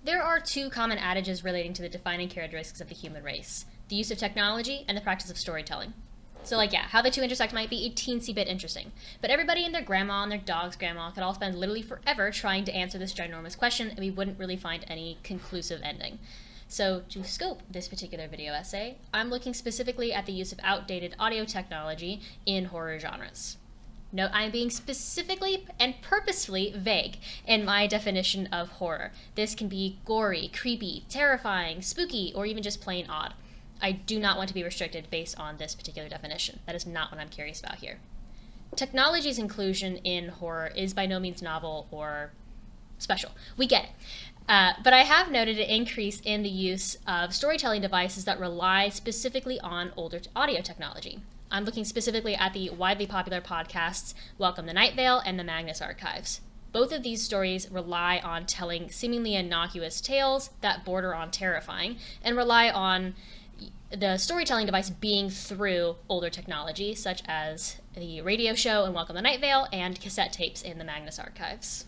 There are two common adages relating to the defining characteristics of the human race: the use of technology and the practice of storytelling. So, how the two intersect might be a teensy bit interesting, but everybody and their grandma and their dog's grandma could all spend literally forever trying to answer this ginormous question, and we wouldn't really find any conclusive ending. So, to scope this particular video essay, I'm looking specifically at the use of outdated audio technology in horror genres. Note, I'm being specifically and purposefully vague in my definition of horror. This can be gory, creepy, terrifying, spooky, or even just plain odd. I do not want to be restricted based on this particular definition. That is not what I'm curious about here. Technology's inclusion in horror is by no means novel or special. We get it. But I have noted an increase in the use of storytelling devices that rely specifically on older audio technology. I'm looking specifically at the widely popular podcasts Welcome to Night Vale and the Magnus Archives. Both of these stories rely on telling seemingly innocuous tales that border on terrifying and rely on the storytelling device being through older technology, such as the radio show in Welcome to Night Vale and cassette tapes in the Magnus Archives.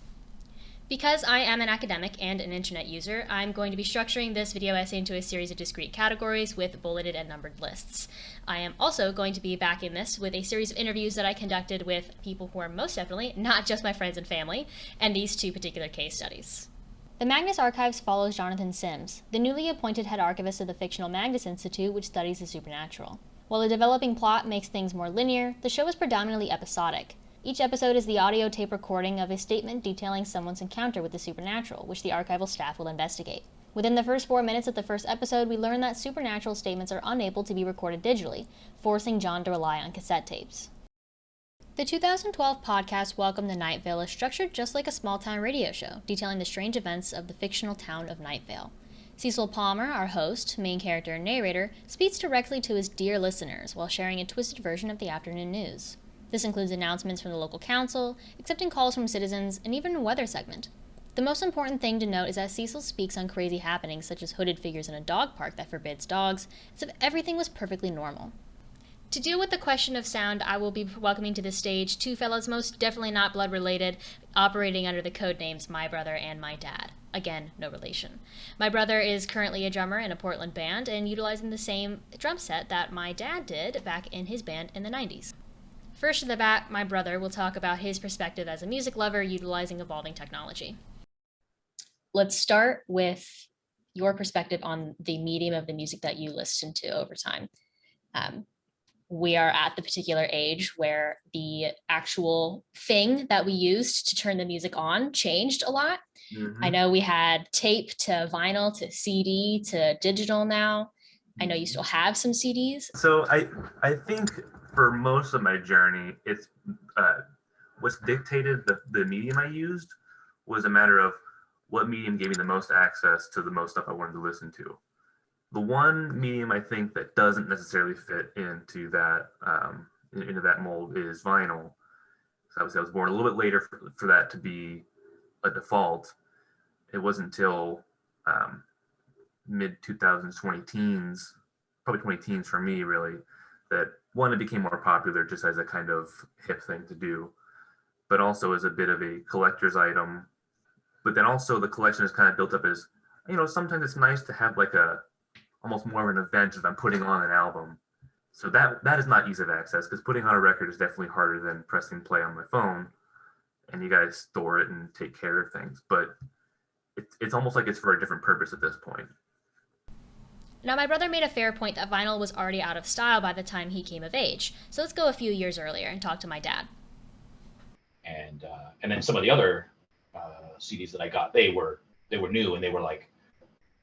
Because I am an academic and an internet user, I'm going to be structuring this video essay into a series of discrete categories with bulleted and numbered lists. I am also going to be backing this with a series of interviews that I conducted with people who are most definitely not just my friends and family, and these two particular case studies. The Magnus Archives follows Jonathan Sims, the newly appointed head archivist of the fictional Magnus Institute, which studies the supernatural. While the developing plot makes things more linear, the show is predominantly episodic. Each episode is the audio tape recording of a statement detailing someone's encounter with the supernatural, which the archival staff will investigate. Within the first 4 minutes of the first episode, we learn that supernatural statements are unable to be recorded digitally, forcing John to rely on cassette tapes. The 2012 podcast Welcome to Night Vale is structured just like a small-town radio show, detailing the strange events of the fictional town of Night Vale. Cecil Palmer, our host, main character and narrator, speaks directly to his dear listeners while sharing a twisted version of the afternoon news. This includes announcements from the local council, accepting calls from citizens, and even a weather segment. The most important thing to note is that Cecil speaks on crazy happenings such as hooded figures in a dog park that forbids dogs, as if everything was perfectly normal. To deal with the question of sound, I will be welcoming to the stage two fellows most definitely not blood-related, operating under the code names My Brother and My Dad. Again, no relation. My brother is currently a drummer in a Portland band and utilizing the same drum set that my dad did back in his band in the 90s. First to the bat, my brother will talk about his perspective as a music lover utilizing evolving technology. Let's start with your perspective on the medium of the music that you listen to over time. We are at the particular age where the actual thing that we used to turn the music on changed a lot. Mm-hmm. I know we had tape to vinyl to CD to digital now. I know you still have some CDs. So I think for most of my journey, it's what's dictated the medium I used was a matter of what medium gave me the most access to the most stuff I wanted to listen to. The one medium I think that doesn't necessarily fit into that mold is vinyl. So I was born a little bit later for that to be a default. It wasn't until mid 2000s, 20 teens, probably 20 teens for me really, that one, it became more popular just as a kind of hip thing to do, but also as a bit of a collector's item. But then also the collection is kind of built up as, sometimes it's nice to have like almost more of an event if I'm putting on an album. So that is not easy of access, because putting on a record is definitely harder than pressing play on my phone, and you guys store it and take care of things. But it's almost like it's for a different purpose at this point. Now, my brother made a fair point that vinyl was already out of style by the time he came of age. So let's go a few years earlier and talk to my dad. And then some of the other CDs that I got, they were new, and they were like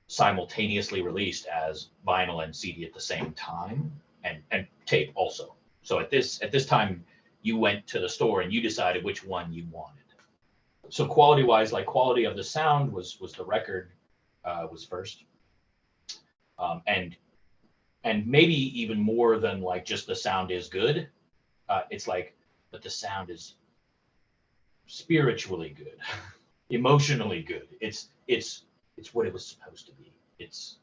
simultaneously released as vinyl and CD at the same time, and tape also. So at this time, you went to the store and you decided which one you wanted. So quality-wise, like quality of the sound was the record was first. And maybe even more than like just the sound is good. It's like, but the sound is spiritually good, emotionally good. It's what it was supposed to be. It's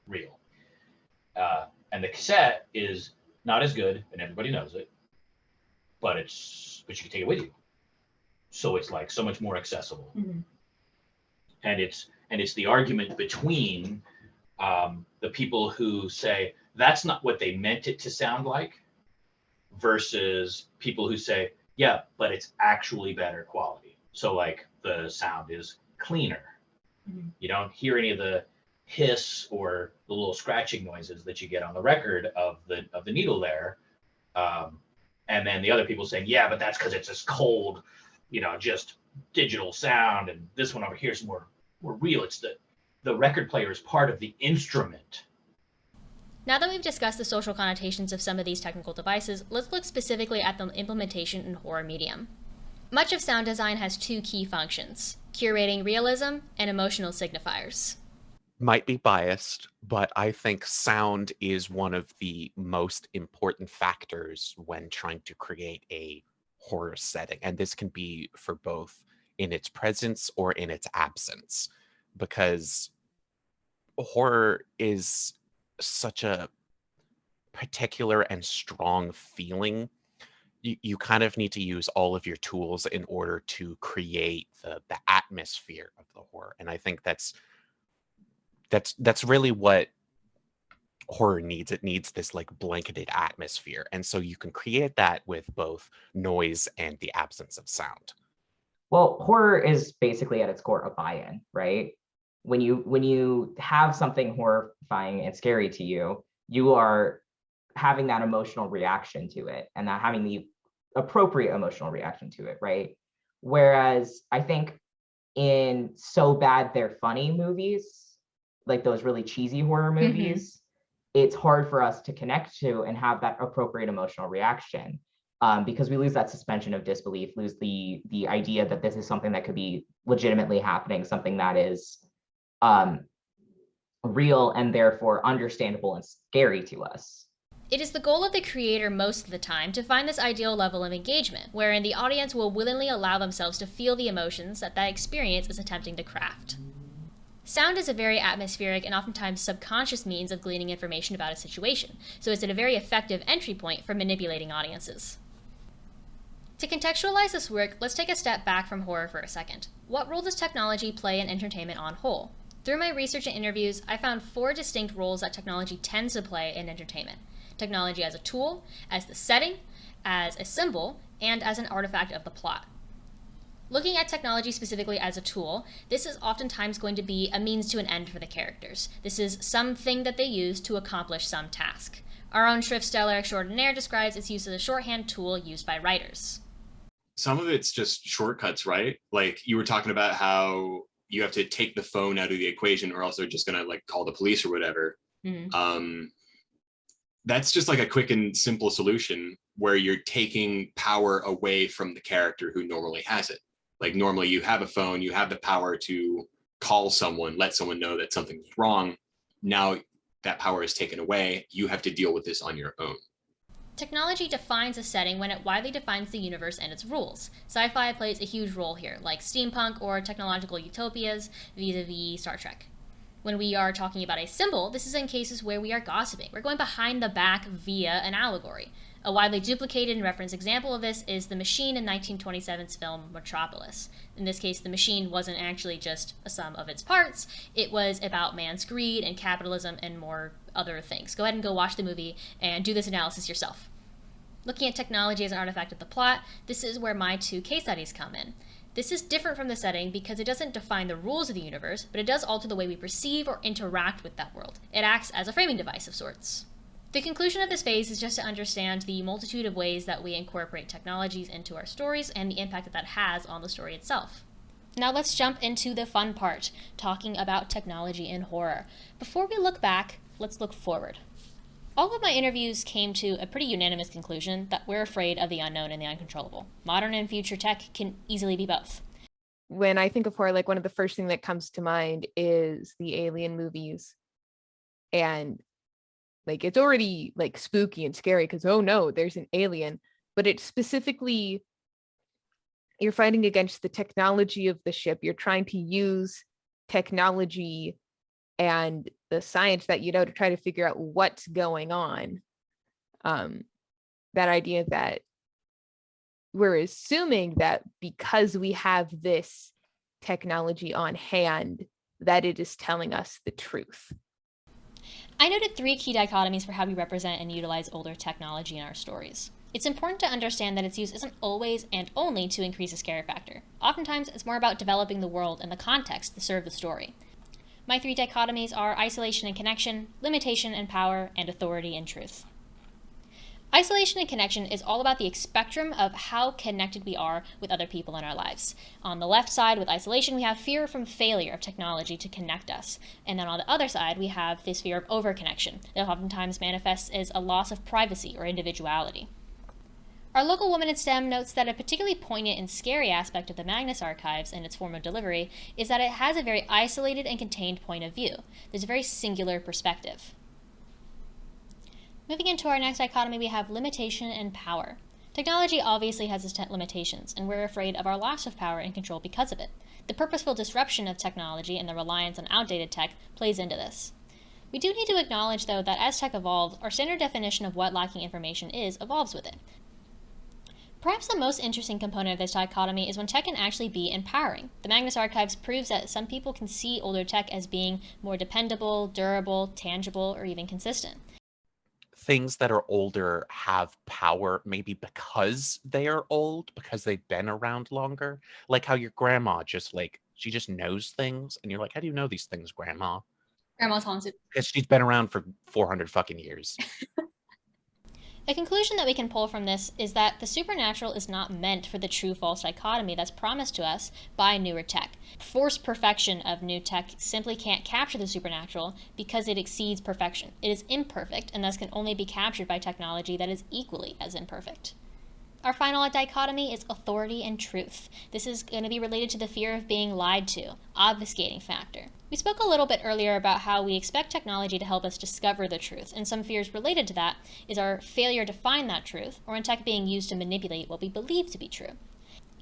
real. And the cassette is not as good, and everybody knows it, but you can take it with you. So it's like so much more accessible. Mm-hmm. And And it's the argument between the people who say that's not what they meant it to sound like versus people who say, yeah, but it's actually better quality. So like the sound is cleaner. Mm-hmm. You don't hear any of the hiss or the little scratching noises that you get on the record of the needle there. And then the other people saying, yeah, but that's because it's this cold, just digital sound. And this one over here is more real. It's the record player is part of the instrument. Now that we've discussed the social connotations of some of these technical devices, let's look specifically at the implementation in horror medium. Much of sound design has two key functions: curating realism and emotional signifiers. Might be biased, but I think sound is one of the most important factors when trying to create a horror setting. And this can be for both in its presence or in its absence, because horror is such a particular and strong feeling. You kind of need to use all of your tools in order to create the atmosphere of the horror. And I think that's really what horror needs. It needs this like blanketed atmosphere. And so you can create that with both noise and the absence of sound. Well, horror is basically at its core a buy-in, right? When you have something horrifying and scary to you, you are having that emotional reaction to it and not having the appropriate emotional reaction to it, right? Whereas I think in So Bad They're Funny movies, like those really cheesy horror movies, it's hard for us to connect to and have that appropriate emotional reaction, because we lose that suspension of disbelief, lose the idea that this is something that could be legitimately happening, something that is real and therefore understandable and scary to us. It is the goal of the creator most of the time to find this ideal level of engagement, wherein the audience will willingly allow themselves to feel the emotions that experience is attempting to craft. Sound is a very atmospheric and oftentimes subconscious means of gleaning information about a situation, so it's a very effective entry point for manipulating audiences. To contextualize this work, let's take a step back from horror for a second. What role does technology play in entertainment on whole? Through my research and interviews, I found 4 distinct roles that technology tends to play in entertainment. Technology as a tool, as the setting, as a symbol, and as an artifact of the plot. Looking at technology specifically as a tool, this is oftentimes going to be a means to an end for the characters. This is something that they use to accomplish some task. Our own Schriftsteller extraordinaire describes its use as a shorthand tool used by writers. Some of it's just shortcuts, right? Like you were talking about how you have to take the phone out of the equation or else they're just gonna like call the police or whatever. Mm-hmm. That's just like a quick and simple solution where you're taking power away from the character who normally has it. Like normally you have a phone, you have the power to call someone, let someone know that something's wrong. Now that power is taken away. You have to deal with this on your own. Technology defines a setting when it widely defines the universe and its rules. Sci-fi plays a huge role here, like steampunk or technological utopias vis-a-vis Star Trek. When we are talking about a symbol, this is in cases where we are gossiping. We're going behind the back via an allegory. A widely duplicated and referenced example of this is the machine in 1927's film Metropolis. In this case, the machine wasn't actually just a sum of its parts. It was about man's greed and capitalism and more other things. Go ahead and go watch the movie and do this analysis yourself. Looking at technology as an artifact of the plot, this is where my 2 case studies come in. This is different from the setting because it doesn't define the rules of the universe, but it does alter the way we perceive or interact with that world. It acts as a framing device of sorts. The conclusion of this phase is just to understand the multitude of ways that we incorporate technologies into our stories and the impact that that has on the story itself. Now let's jump into the fun part, talking about technology in horror. Before we look back, let's look forward. All of my interviews came to a pretty unanimous conclusion that we're afraid of the unknown and the uncontrollable. Modern and future tech can easily be both. When I think of horror, like one of the first things that comes to mind is the Alien movies. And like it's already like spooky and scary because, oh no, there's an alien. But it's specifically, you're fighting against the technology of the ship. You're trying to use technology and the science that you know to try to figure out what's going on. That idea that we're assuming that because we have this technology on hand, that it is telling us the truth. I noted 3 key dichotomies for how we represent and utilize older technology in our stories. It's important to understand that its use isn't always and only to increase the scare factor. Oftentimes, it's more about developing the world and the context to serve the story. My 3 dichotomies are isolation and connection, limitation and power, and authority and truth. Isolation and connection is all about the spectrum of how connected we are with other people in our lives. On the left side, with isolation, we have fear from failure of technology to connect us. And then on the other side, we have this fear of overconnection that oftentimes manifests as a loss of privacy or individuality. Our local woman in STEM notes that a particularly poignant and scary aspect of the Magnus Archives and its form of delivery is that it has a very isolated and contained point of view. There's a very singular perspective. Moving into our next dichotomy, we have limitation and power. Technology obviously has its limitations, and we're afraid of our loss of power and control because of it. The purposeful disruption of technology and the reliance on outdated tech plays into this. We do need to acknowledge, though, that as tech evolves, our standard definition of what lacking information is evolves with it. Perhaps the most interesting component of this dichotomy is when tech can actually be empowering. The Magnus Archives proves that some people can see older tech as being more dependable, durable, tangible, or even consistent. Things that are older have power maybe because they are old, because they've been around longer. Like how your grandma she just knows things, and you're like, how do you know these things, Grandma? Grandma's haunted. Because she's been around for 400 fucking years. A conclusion that we can pull from this is that the supernatural is not meant for the true-false dichotomy that's promised to us by newer tech. Forced perfection of new tech simply can't capture the supernatural because it exceeds perfection. It is imperfect and thus can only be captured by technology that is equally as imperfect. Our final dichotomy is authority and truth. This is going to be related to the fear of being lied to, obfuscating factor. We spoke a little bit earlier about how we expect technology to help us discover the truth, and some fears related to that is our failure to find that truth, or in tech being used to manipulate what we believe to be true.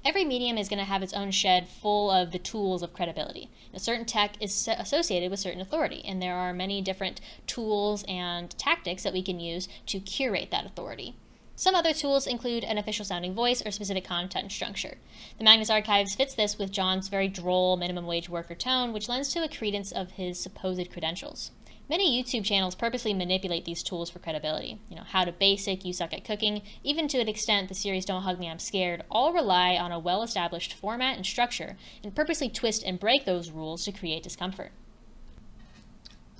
Every medium is going to have its own shed full of the tools of credibility. A certain tech is associated with certain authority, and there are many different tools and tactics that we can use to curate that authority. Some other tools include an official sounding voice or specific content structure. The Magnus Archives fits this with John's very droll minimum wage worker tone, which lends to a credence of his supposed credentials. Many YouTube channels purposely manipulate these tools for credibility. How to Basic, You Suck at Cooking, even to an extent the series Don't Hug Me, I'm Scared, all rely on a well-established format and structure and purposely twist and break those rules to create discomfort.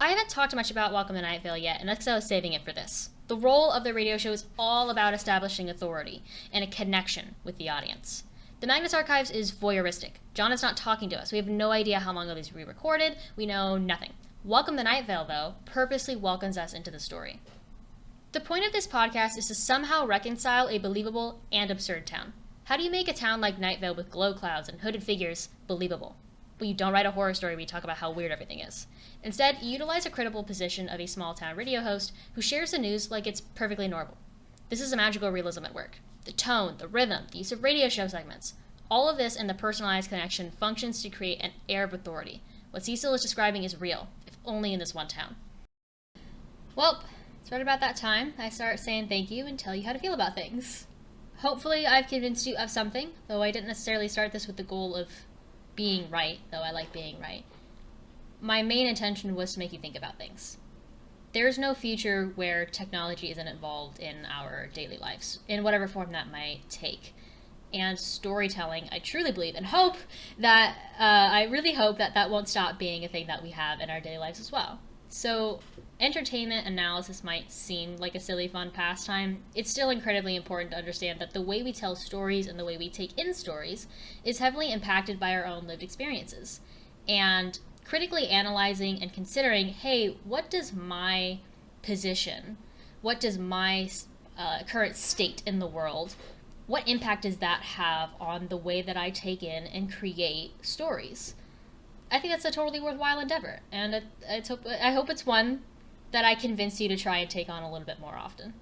I haven't talked much about Welcome to Night Vale yet, and that's because I was saving it for this. The role of the radio show is all about establishing authority and a connection with the audience. The Magnus Archives is voyeuristic. John is not talking to us. We have no idea how long ago these were re-recorded. We know nothing. Welcome to Night Vale, though, purposely welcomes us into the story. The point of this podcast is to somehow reconcile a believable and absurd town. How do you make a town like Night Vale with glow clouds and hooded figures believable? Well, you don't write a horror story where you talk about how weird everything is. Instead, you utilize a credible position of a small-town radio host who shares the news like it's perfectly normal. This is a magical realism at work. The tone, the rhythm, the use of radio show segments. All of this and the personalized connection functions to create an air of authority. What Cecil is describing is real, if only in this one town. Well, it's right about that time I start saying thank you and tell you how to feel about things. Hopefully I've convinced you of something, though I didn't necessarily start this with the goal of being right, though I like being right. My main intention was to make you think about things. There's no future where technology isn't involved in our daily lives, in whatever form that might take. And storytelling, I truly believe and hope that, I really hope that that won't stop being a thing that we have in our daily lives as well. So, entertainment analysis might seem like a silly, fun pastime. It's still incredibly important to understand that the way we tell stories and the way we take in stories is heavily impacted by our own lived experiences. And critically analyzing and considering, hey, what does my position, what does my current state in the world, what impact does that have on the way that I take in and create stories? I think that's a totally worthwhile endeavor, and I hope it's one that I convince you to try and take on a little bit more often.